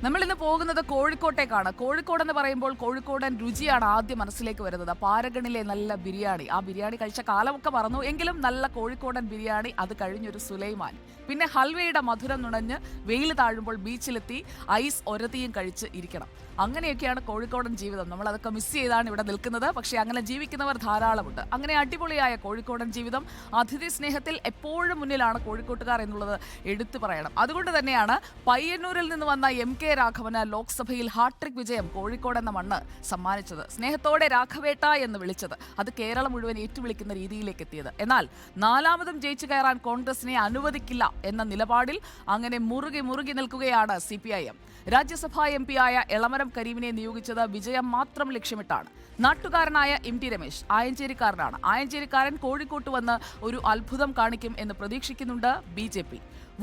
നമ്മൾ ഇന്ന് പോകുന്നത് കോഴിക്കോട്ടേക്കാണ്. കോഴിക്കോട് എന്ന് പറയുമ്പോൾ കോഴിക്കോടൻ രുചിയാണ് ആദ്യം മനസ്സിലേക്ക് വരുന്നത്. പാരഗണിലെ നല്ല ബിരിയാണി, ആ ബിരിയാണി കഴിച്ച കാലമൊക്കെ മറന്നു എങ്കിലും നല്ല കോഴിക്കോടൻ ബിരിയാണി, അത് കഴിഞ്ഞൊരു സുലൈമാൻ, പിന്നെ ഹൽവയുടെ മധുരം നുണഞ്ഞ് വെയിൽ താഴുമ്പോൾ ബീച്ചിലെത്തി ഐസ് ഒരതിയും കഴിച്ച് ഇരിക്കണം. അങ്ങനെയൊക്കെയാണ് കോഴിക്കോടൻ ജീവിതം. നമ്മൾ അതൊക്കെ മിസ് ചെയ്താണ് ഇവിടെ നിൽക്കുന്നത്. പക്ഷേ അങ്ങനെ ജീവിക്കുന്നവർ ധാരാളമുണ്ട്. അങ്ങനെ അടിപൊളിയായ കോഴിക്കോടൻ ജീവിതം, അതിഥി സ്നേഹത്തിൽ എപ്പോഴും മുന്നിലാണ് കോഴിക്കോട്ടുകാർ എന്നുള്ളത് എടുത്തു പറയണം. അതുകൊണ്ട് തന്നെയാണ് പയ്യന്നൂരിൽ നിന്ന് വന്ന MK രാഘവന് ലോക്സഭയിൽ ഹാട്രിക് വിജയം കോഴിക്കോട് എന്ന മണ്ണ് സമ്മാനിച്ചത്. സ്നേഹത്തോടെ രാഘവേട്ട എന്ന് വിളിച്ചത്, അത് കേരളം മുഴുവൻ ഏറ്റുവിളിക്കുന്ന രീതിയിലേക്ക് എത്തിയത്. എന്നാൽ നാലാമതും ജയിച്ചു കയറാൻ കോൺഗ്രസിനെ അനുവദിക്കില്ല എന്ന നിലപാടിൽ അങ്ങനെ മുറുകി നിൽക്കുകയാണ് CPIM. രാജ്യസഭാ MP ആയ എളമരം കരീമിനെ നിയോഗിച്ചത് വിജയം മാത്രം ലക്ഷ്യമിട്ടാണ്. നാട്ടുകാരനായ MT രമേശ് ആയഞ്ചേരിക്കാരനാണ്. ആയഞ്ചേരിക്കാരൻ കോഴിക്കോട്ട് വന്ന് ഒരു അത്ഭുതം കാണിക്കും എന്ന് പ്രതീക്ഷിക്കുന്നുണ്ട് BJP.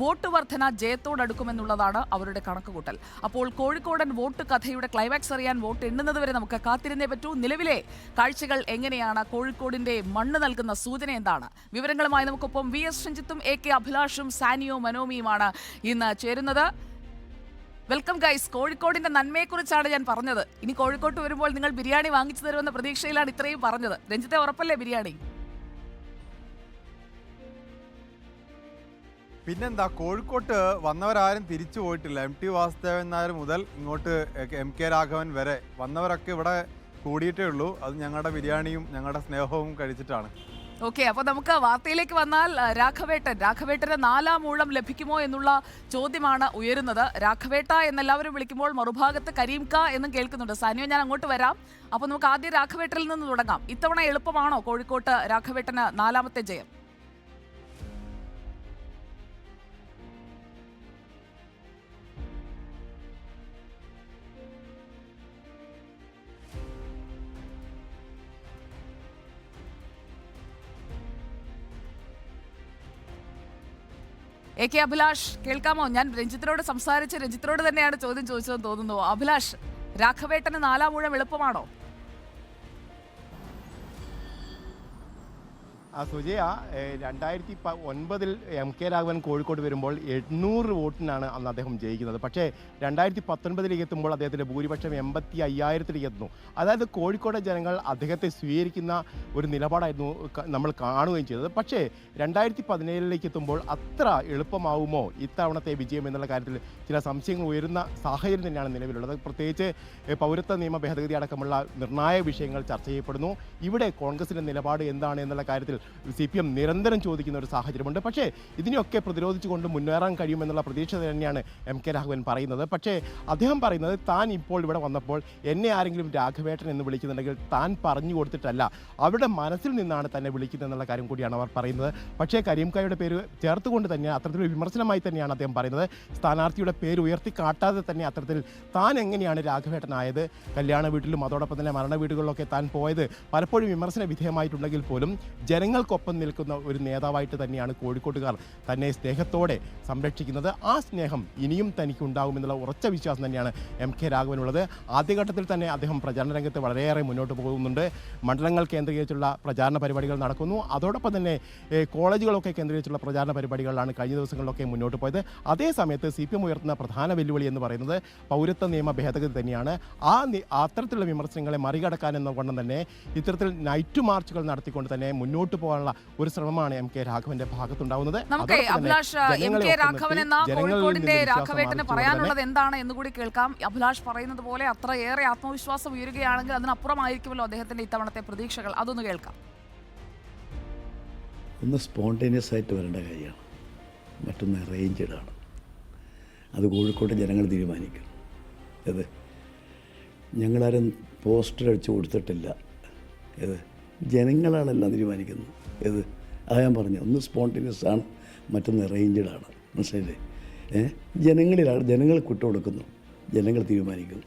വോട്ട് വർധന ജയത്തോടടുക്കുമെന്നുള്ളതാണ് അവരുടെ കണക്കുകൂട്ടൽ. അപ്പോൾ കോഴിക്കോടൻ വോട്ട് കഥയുടെ ക്ലൈമാക്സ് അറിയാൻ വോട്ട് എണ്ണുന്നത് വരെ നമുക്ക് കാത്തിരുന്നേ പറ്റൂ. നിലവിലെ കാഴ്ചകൾ എങ്ങനെയാണ്? കോഴിക്കോടിന്റെ മണ്ണ് നൽകുന്ന സൂചന എന്താണ്? വിവരങ്ങളുമായി നമുക്കൊപ്പം VS രഞ്ജിത്തും AK അഭിലാഷും സാനിയോ മനോമിയുമാണ് ഇന്ന് ചേരുന്നത്. Welcome guys. കോഴിക്കോടിന്റെ നന്മയെക്കുറിച്ചാണ് ഞാൻ പറഞ്ഞത്. ഇനി കോഴിക്കോട്ട് വരുമ്പോൾ നിങ്ങൾ ബിരിയാണി വാങ്ങിച്ചു തരുമെന്ന പ്രതീക്ഷയിലാണ് ഇത്രയും പറഞ്ഞത്. രഞ്ജിത്തെ, ഉറപ്പല്ലേ ബിരിയാണി? പിന്നെന്താ, കോഴിക്കോട്ട് വന്നവരാരും തിരിച്ചു പോയിട്ടില്ല. MT വാസുദേവൻ നായർ മുതൽ ഇങ്ങോട്ട് MK രാഘവൻ വരെ വന്നവരൊക്കെ ഇവിടെ കൂടിയിട്ടേ ഉള്ളൂ. അത് ഞങ്ങളുടെ ബിരിയാണിയും ഞങ്ങളുടെ സ്നേഹവും കഴിച്ചിട്ടാണ്. ഓക്കെ, അപ്പൊ നമുക്ക് വാർത്തയിലേക്ക് വന്നാൽ രാഘവേട്ടന് 4-ാം ഊഴം ലഭിക്കുമോ എന്നുള്ള ചോദ്യമാണ് ഉയരുന്നത്. രാഘവേട്ട എന്നെല്ലാവരും വിളിക്കുമ്പോൾ മറുഭാഗത്ത് കരീംക എന്നും കേൾക്കുന്നുണ്ട്. സാനിയോ, ഞാൻ അങ്ങോട്ട് വരാം. അപ്പൊ നമുക്ക് ആദ്യം രാഘവേട്ടനിൽ നിന്ന് തുടങ്ങാം. ഇത്തവണ എളുപ്പമാണോ കോഴിക്കോട്ട് രാഘവേട്ടന് 4ാമത്തെ ജയം? AK അഭിലാഷ്, കേൾക്കാമോ? ഞാൻ രഞ്ജിത്തിനോട് സംസാരിച്ച് രഞ്ജിത്തിനോട് തന്നെയാണ് ചോദ്യം ചോദിച്ചതെന്ന് തോന്നുന്നു. അഭിലാഷ്, രാഘവേട്ടന് 4-ാം ഊഴം എളുപ്പമാണോ? സുജയ, 2009 MK രാഘവൻ കോഴിക്കോട് വരുമ്പോൾ 800 വോട്ടിനാണ് അന്ന് അദ്ദേഹം ജയിക്കുന്നത്. പക്ഷേ 2019 എത്തുമ്പോൾ അദ്ദേഹത്തിൻ്റെ ഭൂരിപക്ഷം 85,000 എത്തുന്നു. അതായത് കോഴിക്കോട് ജനങ്ങൾ അദ്ദേഹത്തെ സ്വീകരിക്കുന്ന ഒരു നിലപാടായിരുന്നു നമ്മൾ കാണുകയും ചെയ്തത്. പക്ഷേ 2017 എത്തുമ്പോൾ അത്ര എളുപ്പമാവുമോ ഇത്തവണത്തെ വിജയം എന്നുള്ള കാര്യത്തിൽ ചില സംശയങ്ങൾ ഉയരുന്ന സാഹചര്യം തന്നെയാണ് നിലവിലുള്ളത്. പ്രത്യേകിച്ച് പൗരത്വ നിയമ ഭേദഗതി അടക്കമുള്ള നിർണായക വിഷയങ്ങൾ ചർച്ച ചെയ്യപ്പെടുന്നു. ഇവിടെ കോൺഗ്രസിൻ്റെ നിലപാട് എന്താണ് എന്നുള്ള കാര്യത്തിൽ CPM നിരന്തരം ചോദിക്കുന്ന ഒരു സാഹചര്യമുണ്ട്. പക്ഷേ ഇതിനെയൊക്കെ പ്രതിരോധിച്ചുകൊണ്ട് മുന്നേറാൻ കഴിയുമെന്നുള്ള പ്രതീക്ഷ തന്നെയാണ് MK രാഘവൻ പറയുന്നത്. പക്ഷേ അദ്ദേഹം പറയുന്നത്, താൻ ഇപ്പോൾ ഇവിടെ വന്നപ്പോൾ എന്നെ ആരെങ്കിലും രാഘവേട്ടൻ എന്ന് വിളിക്കുന്നുണ്ടെങ്കിൽ താൻ പറഞ്ഞു കൊടുത്തിട്ടല്ല, അവരുടെ മനസ്സിൽ നിന്നാണ് തന്നെ വിളിക്കുന്നത് എന്നുള്ള കാര്യം കൂടിയാണ് അവർ പറയുന്നത്. പക്ഷേ കരീംകയുടെ പേര് ചേർത്തുകൊണ്ട് തന്നെ അത്തരത്തിലൊരു വിമർശനമായി തന്നെയാണ് അദ്ദേഹം പറയുന്നത്. സ്ഥാനാർത്ഥിയുടെ പേര് ഉയർത്തി കാട്ടാതെ തന്നെ അത്തരത്തിൽ താൻ എങ്ങനെയാണ് രാഘവേട്ടനായത്, കല്യാണ വീട്ടിലും അതോടൊപ്പം തന്നെ മരണ വീടുകളിലൊക്കെ താൻ പോയത് പലപ്പോഴും വിമർശന വിധേയമായിട്ടുണ്ടെങ്കിൽ പോലും ജനങ്ങൾക്കൊപ്പം നിൽക്കുന്ന ഒരു നേതാവായിട്ട് തന്നെയാണ് കോഴിക്കോട്ടുകാർ തന്നെ സ്നേഹത്തോടെ സംരക്ഷിക്കുന്നത്. ആ സ്നേഹം ഇനിയും തനിക്ക് ഉണ്ടാകുമെന്നുള്ള ഉറച്ച വിശ്വാസം തന്നെയാണ് MK രാഘവനുള്ളത്. ആദ്യഘട്ടത്തിൽ തന്നെ അദ്ദേഹം പ്രചാരണ രംഗത്ത് വളരെയേറെ മുന്നോട്ട് പോകുന്നുണ്ട്. മണ്ഡലങ്ങൾ കേന്ദ്രീകരിച്ചുള്ള പ്രചാരണ പരിപാടികൾ നടക്കുന്നു. അതോടൊപ്പം തന്നെ കോളേജുകളൊക്കെ കേന്ദ്രീകരിച്ചുള്ള പ്രചാരണ പരിപാടികളിലാണ് കഴിഞ്ഞ ദിവസങ്ങളിലൊക്കെ മുന്നോട്ട് പോയത്. അതേ സമയത്ത് CPM ഉയർത്തുന്ന പ്രധാന വെല്ലുവിളി എന്ന് പറയുന്നത് പൗരത്വ നിയമ ഭേദഗതി തന്നെയാണ്. അത്തരത്തിലുള്ള വിമർശനങ്ങളെ മറികടക്കാൻ എന്ന വണ്ണം തന്നെ ഇത്തരത്തിൽ നൈറ്റ് മാർച്ചുകൾ നടത്തിക്കൊണ്ട് തന്നെ മുന്നോട്ട് പോകാനുള്ള ഒരു ശ്രമമാണ് MK രാഘവന്റെ ഭാഗത്തുണ്ടാവുന്നത്. നമുക്ക് അഭിലാഷ്, MK രാഘവൻ എന്ന കോഴിക്കോടിന്റെ രാഘവേട്ടന് പറയാനുള്ളത് എന്താണ് എന്ന് കൂടി കേൾക്കാം. അഭിലാഷ് പറയുന്നത് പോലെ അത്രയേറെ ആത്മവിശ്വാസം ഉയരുകയാണെങ്കിൽ അതിനപ്പുറമായിരിക്കുമല്ലോ അദ്ദേഹത്തിന്റെ ഇത്തവണത്തെ പ്രതീക്ഷകൾ. അതൊന്ന് കേൾക്കാം. ഒന്ന് സ്പോണ്ടേനിയസ് ആയിട്ട് വരേണ്ട കാര്യമാണ്, മറ്റൊന്ന് അറേഞ്ച്ഡ് ആണ്. അത് കോഴിക്കോട്ടെ ജനങ്ങൾ തീരുമാനിക്കും. അത് ഞങ്ങളാരും പോസ്റ്റർ അടിച്ചു കൊടുത്തിട്ടില്ല. ഇത് ജനങ്ങളാണെല്ലാം തീരുമാനിക്കുന്നത്. ഇത് ഞാൻ പറഞ്ഞു, ഒന്ന് സ്പോണ്ടേനിയസ് ആണ്, മറ്റൊന്ന് അറേഞ്ച്ഡ് ആണ്. മനസ്സിലായില്ലേ? ജനങ്ങൾക്ക് വിട്ടുകൊടുക്കുന്നു, ജനങ്ങൾ തീരുമാനിക്കുന്നു.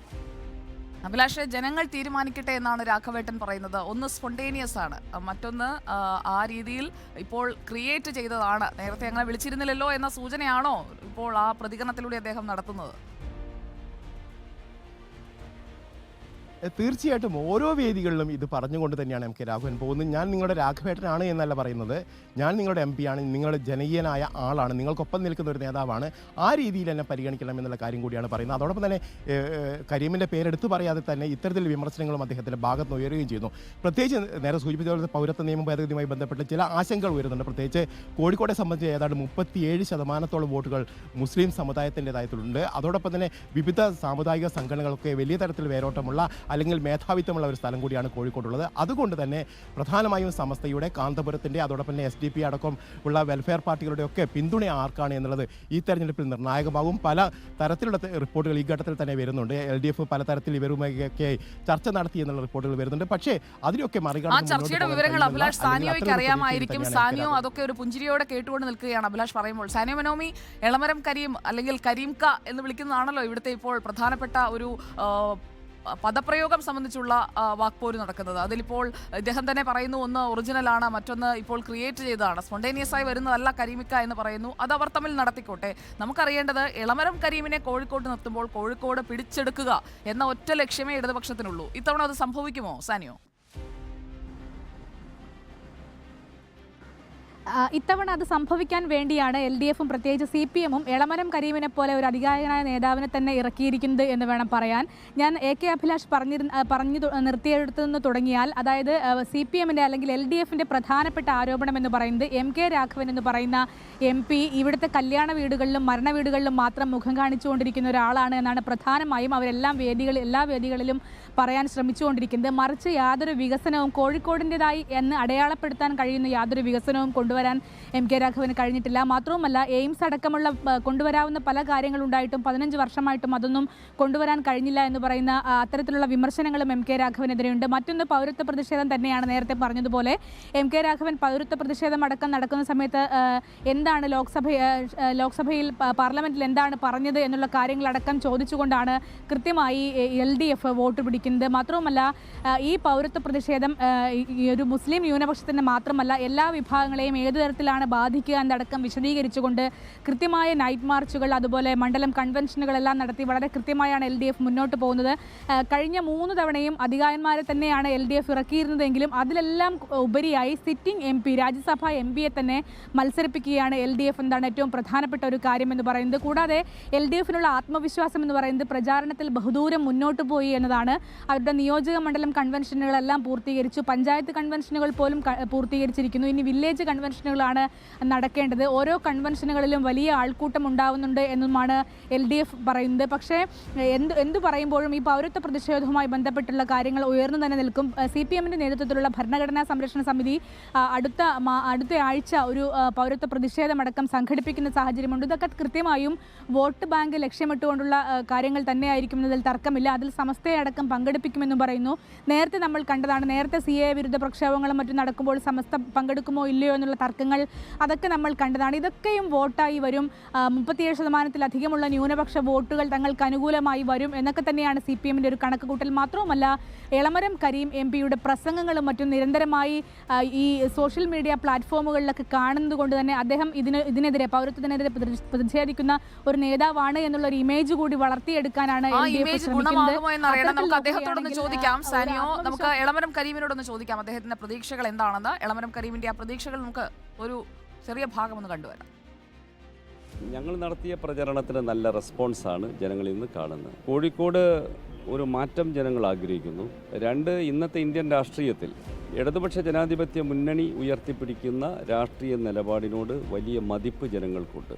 അഭിലാഷ്, ജനങ്ങൾ തീരുമാനിക്കട്ടെ എന്നാണ് രാഘവേട്ടൻ പറയുന്നത്. ഒന്ന് സ്പോണ്ടേനിയസ് ആണ്, മറ്റൊന്ന് ആ രീതിയിൽ ഇപ്പോൾ ക്രിയേറ്റ് ചെയ്തതാണ്. നേരത്തെ അങ്ങനെ വിളിച്ചിരുന്നില്ലല്ലോ എന്ന സൂചനയാണോ ഇപ്പോൾ ആ പ്രതികരണത്തിലൂടെ അദ്ദേഹം നടത്തുന്നത്? തീർച്ചയായിട്ടും ഓരോ വേദികളിലും ഇത് പറഞ്ഞുകൊണ്ട് തന്നെയാണ് എം കെ രാഘവൻ പോകുന്നത്. ഞാൻ നിങ്ങളുടെ രാഘവേട്ടനാണ് എന്നല്ല പറയുന്നത്, ഞാൻ നിങ്ങളുടെ MP ആണ്, നിങ്ങളുടെ ജനകീയനായ ആളാണ്, നിങ്ങൾക്കൊപ്പം നിൽക്കുന്ന ഒരു നേതാവാണ്, ആ രീതിയിൽ എന്നെ പരിഗണിക്കണം എന്നുള്ള കാര്യം കൂടിയാണ് പറയുന്നത്. അതോടൊപ്പം തന്നെ കരീമിൻ്റെ പേരെടുത്ത് പറയാതെ തന്നെ ഇത്തരത്തിൽ വിമർശനങ്ങളും അദ്ദേഹത്തിൻ്റെ ഭാഗത്ത് നിന്ന് ഉയരുകയും ചെയ്യുന്നു. പ്രത്യേകിച്ച് നേരെ സൂചിപ്പിച്ച പൗരത്വ നിയമ ഭേദഗതിയുമായി ബന്ധപ്പെട്ട് ചില ആശങ്കകൾ ഉയരുന്നുണ്ട്. പ്രത്യേകിച്ച് കോഴിക്കോട്ടെ സംബന്ധിച്ച് ഏതാണ്ട് 37% വോട്ടുകൾ മുസ്ലിം സമുദായത്തിൻ്റെതായിട്ടുണ്ട്. അതോടൊപ്പം തന്നെ വിവിധ സാമുദായിക സംഘടനകളൊക്കെ വലിയ തരത്തിൽ വേരോട്ടമുള്ള അല്ലെങ്കിൽ മേധാവിത്വമുള്ള ഒരു സ്ഥലം കൂടിയാണ് കോഴിക്കോടുള്ളത്. അതുകൊണ്ട് തന്നെ പ്രധാനമായും സമസ്തയുടെ, കാന്തപുരത്തിൻ്റെ, അതോടൊപ്പം തന്നെ SDP അടക്കം ഉള്ള വെൽഫെയർ പാർട്ടികളുടെ ഒക്കെ പിന്തുണ ആർക്കാണ് എന്നുള്ളത് ഈ തെരഞ്ഞെടുപ്പിൽ നിർണായകമാകും. പല തരത്തിലുള്ള റിപ്പോർട്ടുകൾ ഈ ഘട്ടത്തിൽ തന്നെ വരുന്നുണ്ട്. LDF പലതരത്തിൽ ഇവരുമൊക്കെ ചർച്ച നടത്തി എന്നുള്ള റിപ്പോർട്ടുകൾ വരുന്നുണ്ട്. പക്ഷേ അതിലൊക്കെ മറികടന്ന് ചർച്ചയുടെ വിവരങ്ങൾ അഭിലാഷ് സാനിയോയ്ക്ക് അറിയാമായിരിക്കും. സാനിയോ അതൊക്കെ ഒരു പുഞ്ചിരിയോടെ കേട്ടുകൊണ്ട് നിൽക്കുകയാണ് അഭിലാഷ് പറയുമ്പോൾ. സാനിയോ മനോമി, എളമരം കരീം അല്ലെങ്കിൽ കരീംക എന്ന് വിളിക്കുന്നതാണല്ലോ ഇവിടുത്തെ ഇപ്പോൾ പ്രധാനപ്പെട്ട ഒരു പദപ്രയോഗം സംബന്ധിച്ചുള്ള വാക്പോര് നടക്കുന്നത്. അതിലിപ്പോൾ ഇദ്ദേഹം തന്നെ പറയുന്നു, ഒന്ന് ഒറിജിനലാണ്, മറ്റൊന്ന് ഇപ്പോൾ ക്രിയേറ്റ് ചെയ്തതാണ്, സ്പോണ്ടേനിയസ് ആയി വരുന്നതല്ല കരീമിക്ക എന്ന് പറയുന്നു. അത് അവർ തമ്മിൽ നടത്തിക്കോട്ടെ. നമുക്കറിയേണ്ടത് എളമരം കരീമിനെ കോഴിക്കോട്ട് നിർത്തുമ്പോൾ കോഴിക്കോട് പിടിച്ചെടുക്കുക എന്ന ഒറ്റ ലക്ഷ്യമേ ഇടതുപക്ഷത്തിനുള്ളൂ. ഇത്തവണ അത് സംഭവിക്കുമോ സാനിയോ? ഇത്തവണ അത് സംഭവിക്കാൻ വേണ്ടിയാണ് LDFും പ്രത്യേകിച്ച് CPMും എളമരം കരീമിനെ പോലെ ഒരു അധികാരനായ നേതാവിനെ തന്നെ ഇറക്കിയിരിക്കുന്നത് എന്ന് വേണം പറയാൻ. ഞാൻ AK അഭിലാഷ് പറഞ്ഞു നിർത്തിയെടുത്തു നിന്ന് തുടങ്ങിയാൽ, അതായത് CPMൻ്റെ അല്ലെങ്കിൽ LDFിൻ്റെ പ്രധാനപ്പെട്ട ആരോപണം എന്ന് പറയുന്നത് MK രാഘവൻ എന്ന് പറയുന്ന MP ഇവിടുത്തെ കല്യാണ വീടുകളിലും മരണ വീടുകളിലും മാത്രം മുഖം കാണിച്ചുകൊണ്ടിരിക്കുന്ന ഒരാളാണ് എന്നാണ് പ്രധാനമായും അവരെല്ലാം എല്ലാ വേദികളിലും പറയാൻ ശ്രമിച്ചുകൊണ്ടിരിക്കുന്നത്. മറിച്ച് യാതൊരു വികസനവും കോഴിക്കോടിൻ്റെതായി എന്ന് അടയാളപ്പെടുത്താൻ കഴിയുന്ന യാതൊരു വികസനവും കൊണ്ടുവരാൻ MK രാഘവന് കഴിഞ്ഞിട്ടില്ല. മാത്രവുമല്ല, എയിംസ് അടക്കമുള്ള കൊണ്ടുവരാവുന്ന പല കാര്യങ്ങളുണ്ടായിട്ടും 15 വർഷമായിട്ടും അതൊന്നും കൊണ്ടുവരാൻ കഴിഞ്ഞില്ല എന്ന് പറയുന്ന അത്തരത്തിലുള്ള വിമർശനങ്ങളും MK രാഘവനെതിരെയുണ്ട്. മറ്റൊന്ന് പൗരത്വ പ്രതിഷേധം തന്നെയാണ്. നേരത്തെ പറഞ്ഞതുപോലെ MK രാഘവൻ പൗരത്വ പ്രതിഷേധം അടക്കം നടക്കുന്ന സമയത്ത് എന്താണ് ലോക്സഭയിൽ പാർലമെന്റിൽ എന്താണ് പറഞ്ഞത് എന്നുള്ള കാര്യങ്ങളടക്കം ചോദിച്ചുകൊണ്ടാണ് കൃത്യമായി LDF വോട്ട് പിടിക്കുന്നത്. മാത്രവുമല്ല, ഈ പൗരത്വ പ്രതിഷേധം ഒരു മുസ്ലിം ന്യൂനപക്ഷത്തിന് മാത്രമല്ല എല്ലാ വിഭാഗങ്ങളെയും ഏതു തരത്തിലാണ് ബാധിക്കുക എന്നടക്കം വിശദീകരിച്ചുകൊണ്ട് കൃത്യമായ നൈറ്റ് മാർച്ചുകൾ, അതുപോലെ മണ്ഡലം കൺവെൻഷനുകളെല്ലാം നടത്തി വളരെ കൃത്യമായാണ് LDF മുന്നോട്ട് പോകുന്നത്. കഴിഞ്ഞ 3 തവണയും അധികാരന്മാരെ തന്നെയാണ് LDF ഇറക്കിയിരുന്നതെങ്കിലും അതിലെല്ലാം ഉപരിയായി സിറ്റിംഗ് MP, രാജ്യസഭാ MPയെ തന്നെ മത്സരിപ്പിക്കുകയാണ് LDF എന്നതാണ് ഏറ്റവും പ്രധാനപ്പെട്ട ഒരു കാര്യം എന്ന് പറയുന്നത്. കൂടാതെ LDFനുള്ള ആത്മവിശ്വാസം എന്ന് പറയുന്നത് പ്രചാരണത്തിൽ ബഹുദൂരം മുന്നോട്ട് പോയി എന്നതാണ്. അവരുടെ നിയോജക മണ്ഡലം കൺവെൻഷനുകളെല്ലാം പൂർത്തീകരിച്ചു, പഞ്ചായത്ത് കൺവെൻഷനുകൾ പോലും പൂർത്തീകരിച്ചിരിക്കുന്നു. ഇനി വില്ലേജ് കൺവെൻഷനുകളാണ് നടക്കേണ്ടത്. ഓരോ കൺവെൻഷനുകളിലും വലിയ ആൾക്കൂട്ടം ഉണ്ടാവുന്നുണ്ട് എന്നുമാണ് LDF പറയുന്നത്. പക്ഷേ എന്തു പറയുമ്പോഴും ഈ പൗരത്വ പ്രതിഷേധവുമായി ബന്ധപ്പെട്ടുള്ള കാര്യങ്ങൾ ഉയർന്നു തന്നെ നിൽക്കും. CPMൻ്റെ നേതൃത്വത്തിലുള്ള ഭരണഘടനാ സംരക്ഷണ സമിതി അടുത്ത ആഴ്ച ഒരു പൗരത്വ പ്രതിഷേധമടക്കം സംഘടിപ്പിക്കുന്ന സാഹചര്യമുണ്ട്. ഇതൊക്കെ കൃത്യമായും വോട്ട് ബാങ്ക് ലക്ഷ്യമിട്ടുകൊണ്ടുള്ള കാര്യങ്ങൾ തന്നെയായിരിക്കും എന്നതിൽ തർക്കമില്ല. അതിൽ സമസ്തയെ അടക്കം പങ്കെടുപ്പിക്കുമെന്നും പറയുന്നു. നേരത്തെ നമ്മൾ കണ്ടതാണ്, നേരത്തെ CA വിരുദ്ധ പ്രക്ഷോഭങ്ങളും മറ്റും നടക്കുമ്പോൾ സമസ്ത പങ്കെടുക്കുമോ ഇല്ലയോ എന്നുള്ള തർക്കങ്ങൾ അതൊക്കെ നമ്മൾ കണ്ടതാണ്. ഇതൊക്കെയും വോട്ടായി വരും. 37%-ലധികമുള്ള ന്യൂനപക്ഷ വോട്ടുകൾ തങ്ങൾക്ക് അനുകൂലമായി വരും എന്നൊക്കെ തന്നെയാണ് CPMൻ്റെ ഒരു കണക്കുകൂട്ടൽ. മാത്രവുമല്ല, എളമരം കരീം MPയുടെ പ്രസംഗങ്ങളും മറ്റും നിരന്തരമായി ഈ സോഷ്യൽ മീഡിയ പ്ലാറ്റ്ഫോമുകളിലൊക്കെ കാണുന്നത് കൊണ്ട് തന്നെ അദ്ദേഹം ഇതിനെതിരെ പൗരത്വത്തിനെതിരെ പ്രതിഷേധിക്കുന്ന ഒരു നേതാവാണ് എന്നുള്ള ഒരു ഇമേജ് കൂടി വളർത്തിയെടുക്കാനാണ് അദ്ദേഹത്തോടൊന്ന് ചോദിക്കാം. സാനിയോ, നമുക്ക് എളമരം കരീമിനോടൊന്ന് ചോദിക്കാം അദ്ദേഹത്തിന്റെ പ്രതീക്ഷകൾ എന്താണെന്ന്. എളമരം കരീമിന്റെ ആ പ്രതീക്ഷകൾ നമുക്ക് ഒരു ചെറിയ ഭാഗം ഒന്ന് കണ്ടുവരാം. ഞങ്ങൾ നടത്തിയ പ്രചരണത്തിന് നല്ല റെസ്പോൺസാണ് ജനങ്ങളിൽ നിന്ന് കാണുന്നത്. കോഴിക്കോട് ഒരു മാറ്റം ജനങ്ങൾ ആഗ്രഹിക്കുന്നു. 2, ഇന്നത്തെ ഇന്ത്യൻ രാഷ്ട്രീയത്തിൽ ഇടതുപക്ഷ ജനാധിപത്യ മുന്നണി ഉയർത്തിപ്പിടിക്കുന്ന രാഷ്ട്രീയ നിലപാടിനോട് വലിയ മതിപ്പ് ജനങ്ങൾക്കുണ്ട്.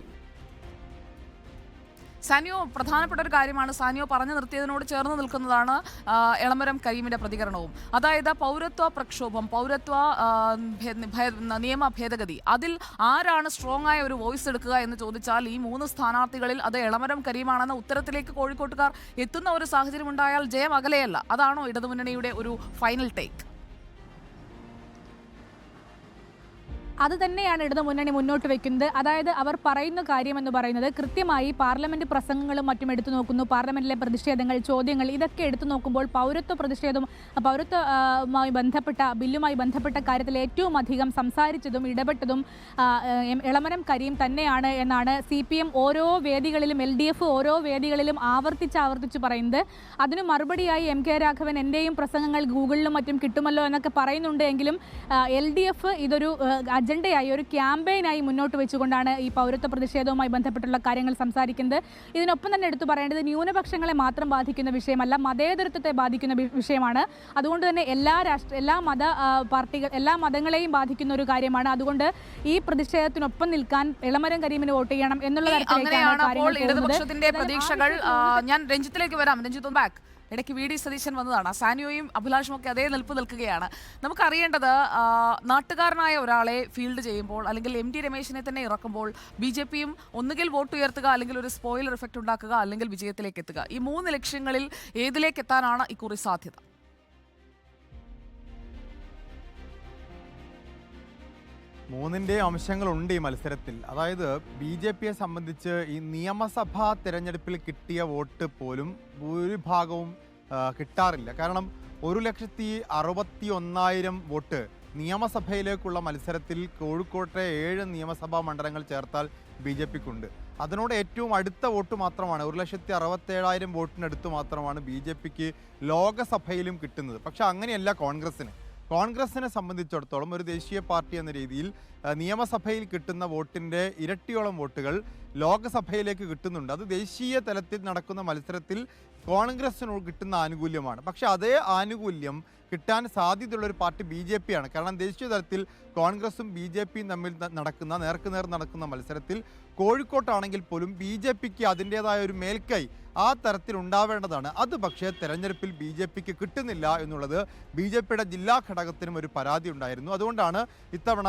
സാനിയോ, പ്രധാനപ്പെട്ട ഒരു കാര്യമാണ് സാനിയോ പറഞ്ഞു നിർത്തിയതിനോട് ചേർന്ന് നിൽക്കുന്നതാണ് എളമരം കരീമിന്റെ പ്രതികരണവും. അതായത് പൗരത്വ പ്രക്ഷോഭം, പൗരത്വ നിയമ ഭേദഗതി, അതിൽ ആരാണ് സ്ട്രോങ് ആയ ഒരു വോയിസ് എടുക്കുക എന്ന് ചോദിച്ചാൽ ഈ 3 സ്ഥാനാർത്ഥികളിൽ അത് എളമരം കരീമാണെന്ന ഉത്തരത്തിലേക്ക് കോഴിക്കോട്ടുകാർ എത്തുന്ന ഒരു സാഹചര്യം ഉണ്ടായാൽ ജയം അകലെയല്ല. അതാണോ ഇടതുമുന്നണിയുടെ ഒരു ഫൈനൽ ടേക്ക്? അത് തന്നെയാണ് ഇടതു മുന്നണി മുന്നോട്ട് വെക്കുന്നത്. അതായത് അവർ പറയുന്ന കാര്യമെന്ന് പറയുന്നത് കൃത്യമായി പാർലമെന്റ് പ്രസംഗങ്ങളും മറ്റും എടുത്തു നോക്കുന്നു, പാർലമെന്റിലെ പ്രതിഷേധങ്ങൾ, ചോദ്യങ്ങൾ, ഇതൊക്കെ എടുത്തു നോക്കുമ്പോൾ പൗരത്വ പ്രതിഷേധവും പൗരത്വമായി ബന്ധപ്പെട്ട ബില്ലുമായി ബന്ധപ്പെട്ട കാര്യത്തിൽ ഏറ്റവും അധികം സംസാരിച്ചതും ഇടപെട്ടതും എളമരം കരീം തന്നെയാണ് എന്നാണ് CPM ഓരോ വേദികളിലും LDF ഓരോ വേദികളിലും ആവർത്തിച്ച് പറയുന്നത്. അതിന് മറുപടിയായി MK രാഘവൻ എൻ്റെയും പ്രസംഗങ്ങൾ ഗൂഗിളിലും മറ്റും കിട്ടുമല്ലോ എന്നൊക്കെ പറയുന്നുണ്ട്. എങ്കിലും LDF ഇതൊരു അജണ്ടയായി, ഒരു ക്യാമ്പയിനായി മുന്നോട്ട് വെച്ചുകൊണ്ടാണ് ഈ പൗരത്വ പ്രതിഷേധവുമായി ബന്ധപ്പെട്ടുള്ള കാര്യങ്ങൾ സംസാരിക്കുന്നത്. ഇതിനൊപ്പം തന്നെ എടുത്തു പറയേണ്ടത് ന്യൂനപക്ഷങ്ങളെ മാത്രം ബാധിക്കുന്ന വിഷയമല്ല, മതേതരത്വത്തെ ബാധിക്കുന്ന വിഷയമാണ്. അതുകൊണ്ട് തന്നെ എല്ലാ പാർട്ടികൾ, എല്ലാ മതങ്ങളെയും ബാധിക്കുന്ന ഒരു കാര്യമാണ്. അതുകൊണ്ട് ഈ പ്രതിഷേധത്തിനൊപ്പം നിൽക്കാൻ എളമരം കരീമിന് വോട്ട് ചെയ്യണം എന്നുള്ള അങ്ങനെയാണ് അപ്പോൾ ഇടതുപക്ഷത്തിന്റെ പ്രതീക്ഷകൾ. ഞാൻ രഞ്ജിത്തിലേക്ക് വരാം. രഞ്ജിത്ത് ബാക്ക്. ഇടയ്ക്ക് VD സതീശൻ വന്നതാണ്. സാനിയോയും അഭിലാഷും ഒക്കെ അതേ നിൽക്കുകയാണ്. നമുക്കറിയേണ്ടത് നാട്ടുകാരനായ ഒരാളെ ഫീൽഡ് ചെയ്യുമ്പോൾ അല്ലെങ്കിൽ MT രമേശിനെ തന്നെ ഇറക്കുമ്പോൾ BJPയും ഒന്നുകിൽ വോട്ട് ഉയർത്തുക, അല്ലെങ്കിൽ ഒരു സ്പോയിലർ എഫക്റ്റ് ഉണ്ടാക്കുക, അല്ലെങ്കിൽ വിജയത്തിലേക്ക് എത്തുക. ഈ 3 ലക്ഷ്യങ്ങളിൽ ഏതിലേക്ക് എത്താനാണ് ഇക്കുറി സാധ്യത? മൂന്നിൻ്റെയും അംശങ്ങളുണ്ട് ഈ മത്സരത്തിൽ. അതായത് BJPയെ സംബന്ധിച്ച് ഈ നിയമസഭാ തിരഞ്ഞെടുപ്പിൽ കിട്ടിയ വോട്ട് പോലും ഭൂരിഭാഗവും കിട്ടാറില്ല. കാരണം 1,61,000 വോട്ട് നിയമസഭയിലേക്കുള്ള മത്സരത്തിൽ കോഴിക്കോട്ടെ 7 നിയമസഭാ മണ്ഡലങ്ങൾ ചേർത്താൽ BJPക്കുണ്ട്. അതിനോട് ഏറ്റവും അടുത്ത വോട്ട് മാത്രമാണ്, 1,67,000 വോട്ടിനടുത്ത് മാത്രമാണ് BJPക്ക് ലോകസഭയിലും കിട്ടുന്നത്. പക്ഷെ അങ്ങനെയല്ല കോൺഗ്രസിനെ സംബന്ധിച്ചിടത്തോളം ഒരു ദേശീയ പാർട്ടി എന്ന രീതിയിൽ നിയമസഭയിൽ കിട്ടുന്ന വോട്ടിൻ്റെ ഇരട്ടിയോളം വോട്ടുകൾ ലോകസഭയിലേക്ക് കിട്ടുന്നുണ്ട്. അത് ദേശീയ തലത്തിൽ നടക്കുന്ന മത്സരത്തിൽ കോൺഗ്രസിനോട് കിട്ടുന്ന ആനുകൂല്യമാണ്. പക്ഷേ അതേ ആനുകൂല്യം കിട്ടാൻ സാധ്യതയുള്ളൊരു പാർട്ടി BJPയാണ്. കാരണം ദേശീയ തലത്തിൽ കോൺഗ്രസും BJPയും തമ്മിൽ നേർക്കുനേർ നടക്കുന്ന മത്സരത്തിൽ കോഴിക്കോട്ടാണെങ്കിൽ പോലും BJPക്ക് അതിൻ്റേതായ ഒരു മേൽക്കൈ ആ തരത്തിൽ ഉണ്ടാവേണ്ടതാണ്. അത് പക്ഷേ തെരഞ്ഞെടുപ്പിൽ BJPക്ക് കിട്ടുന്നില്ല എന്നുള്ളത് BJPയുടെ ജില്ലാ ഘടകത്തിനും ഒരു പരാതി ഉണ്ടായിരുന്നു. അതുകൊണ്ടാണ് ഇത്തവണ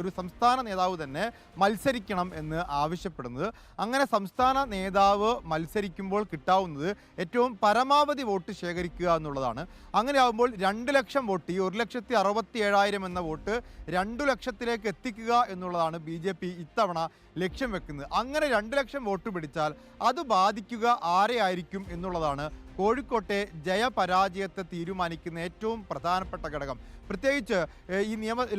ഒരു സംസ്ഥാന നേതാവ് തന്നെ മത്സരിക്കണം എന്ന് ആവശ്യപ്പെടുന്നത്. അങ്ങനെ സംസ്ഥാന നേതാവ് മത്സരിക്കുമ്പോൾ കിട്ടാവുന്നത് ഏറ്റവും പരമാവധി വോട്ട് ശേഖരിക്കുക എന്നുള്ളതാണ്. അങ്ങനെ ആകുമ്പോൾ 2 ലക്ഷം വോട്ട്, ഈ 1,67,000 എന്ന വോട്ട് 2 ലക്ഷത്തിലേക്ക് എത്തിക്കുക എന്നുള്ളതാണ് BJP ഇത്തവണ ലക്ഷ്യം വെക്കുന്നത്. അങ്ങനെ 2 ലക്ഷം വോട്ട് പിടിച്ചാൽ അത് ബാധിക്കുക ആരെയായിരിക്കും എന്നുള്ളതാണ് കോഴിക്കോട്ടെ ജയപരാജയത്തെ തീരുമാനിക്കുന്ന ഏറ്റവും പ്രധാനപ്പെട്ട ഘടകം. പ്രത്യേകിച്ച് ഈ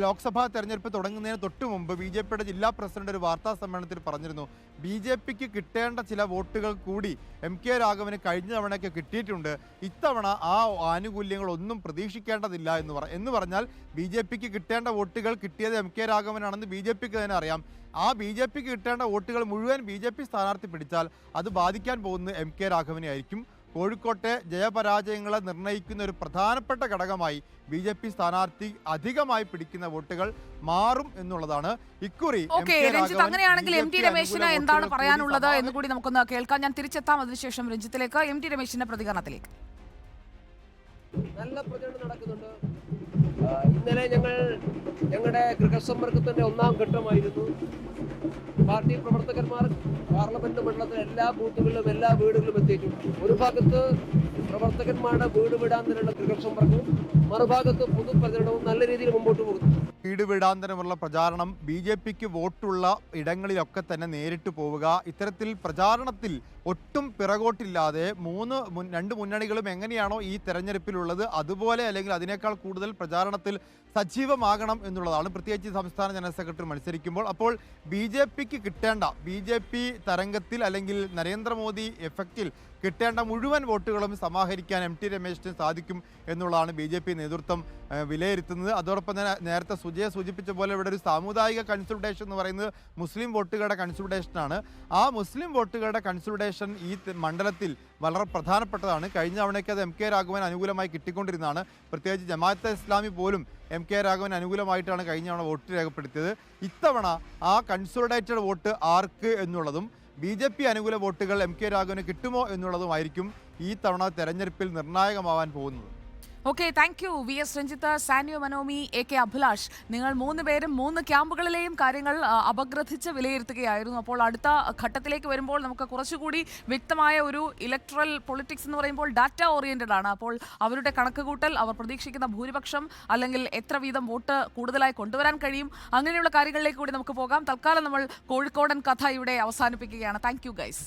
ലോക്സഭാ തെരഞ്ഞെടുപ്പ് തുടങ്ങുന്നതിന് തൊട്ട് മുമ്പ് BJPയുടെ ജില്ലാ പ്രസിഡന്റ് ഒരു വാർത്താ സമ്മേളനത്തിൽ പറഞ്ഞിരുന്നു, BJPക്ക് കിട്ടേണ്ട ചില വോട്ടുകൾ കൂടി MK രാഘവന് കഴിഞ്ഞ തവണയൊക്കെ കിട്ടിയിട്ടുണ്ട്, ഇത്തവണ ആ ആനുകൂല്യങ്ങളൊന്നും പ്രതീക്ഷിക്കേണ്ടതില്ല എന്ന് പറഞ്ഞാൽ BJPക്ക് കിട്ടേണ്ട വോട്ടുകൾ കിട്ടിയത് MK രാഘവനാണെന്ന് BJPക്ക് തന്നെ അറിയാം. ആ BJPക്ക് കിട്ടേണ്ട വോട്ടുകൾ മുഴുവൻ BJP സ്ഥാനാർത്ഥി പിടിച്ചാൽ അത് ബാധിക്കാൻ പോകുന്നത് MK രാഘവനെ ആയിരിക്കും. കോഴിക്കോട്ടെ ജയപരാജയങ്ങളെ നിർണ്ണയിക്കുന്ന ഒരു പ്രധാനപ്പെട്ട ഘടകമായി BJP സ്ഥാനാർത്ഥി അധികമായി പിടിക്കുന്ന വോട്ടുകൾ മാറും എന്നുള്ളതാണ് ഇക്കുറി. രഞ്ജിത്ത്, അങ്ങനെയാണെങ്കിൽ MT രമേശിന് എന്താണ് പറയാനുള്ളത് എന്ന് കൂടി നമുക്കൊന്ന് കേൾക്കാം. ഞാൻ തിരിച്ചെത്താം അതിനുശേഷം രഞ്ജിത്തിലേക്ക്. MT രമേശിന്റെ പ്രതികരണത്തിലേക്ക്. നല്ല പ്രചരണം നടക്കുന്നുണ്ട്. ഇന്നലെ ഞങ്ങളുടെ ഗൃഹസമ്പർക്കത്തിന്റെ 1ാം ഘട്ടമായിരുന്നു. പാർട്ടി പ്രവർത്തകന്മാർ പാർലമെന്റ് മണ്ഡലത്തിലെ എല്ലാ ബൂത്തുകളിലും എല്ലാ വീടുകളിലും എത്തിയിട്ടുണ്ട്. ഒരു ഭാഗത്ത് പ്രവർത്തകന്മാരുടെ വീട് വിടാന്തരമുള്ള ഗൃഹസമ്പർക്കവും മറുഭാഗത്ത് പൊതുപ്രചരണവും നല്ല രീതിയിൽ മുമ്പോട്ട് പോകുന്നു. വീട് വിടാന്തരമുള്ള പ്രചാരണം, BJPക്ക് വോട്ടുള്ള ഇടങ്ങളിലൊക്കെ തന്നെ നേരിട്ട് പോവുക, ഇത്തരത്തിൽ പ്രചാരണത്തിൽ ഒട്ടും പിറകോട്ടില്ലാതെ 2 മുന്നണികളും എങ്ങനെയാണോ ഈ തെരഞ്ഞെടുപ്പിലുള്ളത് അതുപോലെ അല്ലെങ്കിൽ അതിനേക്കാൾ കൂടുതൽ പ്രചാരണത്തിൽ സജീവമാകണം എന്നുള്ളതാണ്. പ്രത്യേകിച്ച് സംസ്ഥാന ജനറൽ സെക്രട്ടറി മത്സരിക്കുമ്പോൾ അപ്പോൾ BJPക്ക് കിട്ടേണ്ട, BJP തരംഗത്തിൽ അല്ലെങ്കിൽ നരേന്ദ്രമോദി എഫക്റ്റിൽ കിട്ടേണ്ട മുഴുവൻ വോട്ടുകളും സമാഹരിക്കാൻ MT രമേശിന് സാധിക്കും എന്നുള്ളതാണ് BJP നേതൃത്വം വിലയിരുത്തുന്നത്. അതോടൊപ്പം തന്നെ നേരത്തെ സുജയ സൂചിപ്പിച്ച പോലെ ഇവിടെ ഒരു സാമുദായിക കൺസൾട്ടേഷൻ എന്ന് പറയുന്നത് മുസ്ലിം വോട്ടുകളുടെ കൺസൾട്ടേഷനാണ്. ആ മുസ്ലിം വോട്ടുകളുടെ കൺസൾട്ടേഷൻ ഈ മണ്ഡലത്തിൽ വളരെ പ്രധാനപ്പെട്ടതാണ്. കഴിഞ്ഞ തവണയ്ക്ക് അത് MK രാഘവൻ അനുകൂലമായി കിട്ടിക്കൊണ്ടിരുന്നതാണ്. പ്രത്യേകിച്ച് ജമാഅത്തെ ഇസ്ലാമി പോലും MK രാഘവൻ അനുകൂലമായിട്ടാണ് കഴിഞ്ഞ തവണ വോട്ട് രേഖപ്പെടുത്തിയത്. ഇത്തവണ ആ കൺസോളിഡേറ്റഡ് വോട്ട് ആർക്ക് എന്നുള്ളതും BJP അനുകൂല വോട്ടുകൾ MK രാഘവന് കിട്ടുമോ എന്നുള്ളതുമായിരിക്കും ഈ തവണ തെരഞ്ഞെടുപ്പിൽ നിർണായകമാവാൻ പോകുന്നത്. Okay, thank you V S Ranjith, Saniyo Manomi, A K Abhilash. നിങ്ങൾ 3 പേരും 3 ക്യാമ്പുകളിലെയും കാര്യങ്ങൾ അപഗ്രഥിച്ച് വിലയിരുത്തുകയായിരുന്നു. അപ്പോൾ അടുത്ത ഘട്ടത്തിലേക്ക് വരുമ്പോൾ നമുക്ക് കുറച്ചുകൂടി വ്യക്തമായ ഒരു ഇലക്ട്രൽ പൊളിറ്റിക്സ് എന്ന് പറയുമ്പോൾ ഡാറ്റ ഓറിയന്റഡ് ആണ്. അപ്പോൾ അവരുടെ കണക്കുകൂട്ടൽ, അവർ പ്രതീക്ഷിക്കുന്ന ഭൂരിപക്ഷം, അല്ലെങ്കിൽ എത്ര വീതം വോട്ട് കൂടുതലായി കൊണ്ടുവരാൻ കഴിയും, അങ്ങനെയുള്ള കാര്യങ്ങളിലേക്ക് കൂടി നമുക്ക് പോകാം. തൽക്കാലം നമ്മൾ കോഴിക്കോടൻ കഥ ഇവിടെ അവസാനിപ്പിക്കുകയാണ്. Thank you guys.